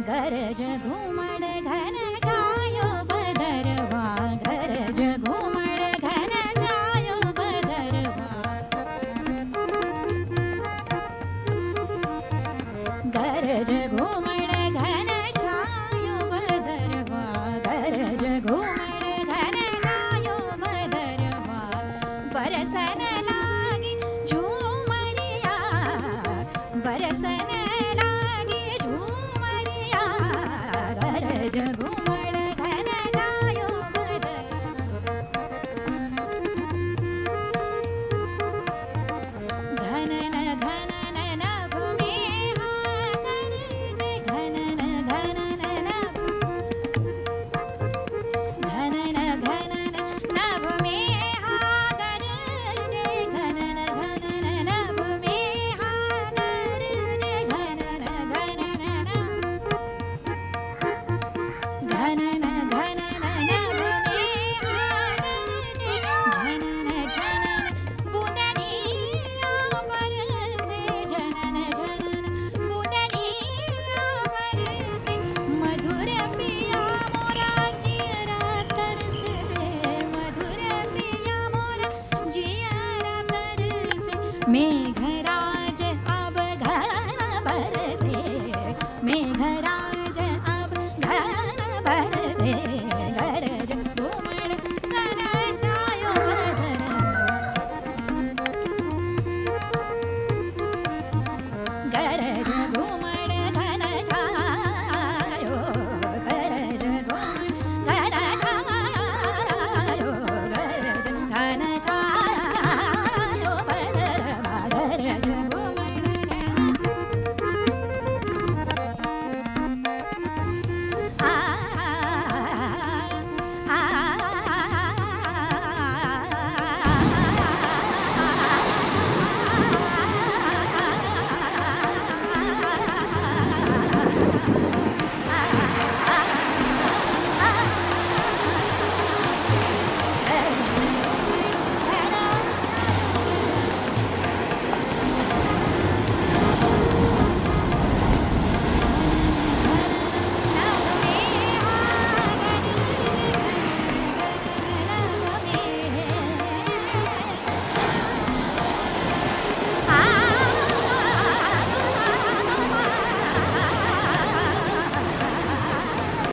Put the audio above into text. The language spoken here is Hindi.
गरज घुमड़ घन छायो भदरवा, गरज घुमड़ घन छायो भदरवा, गरज घुमड़ घन छायो भदरवा, गरज घुमड़ घन छायो भदरवा, बरसन लागी झूमरिया, बरसन लागी झूमरिया, गरज घुमड़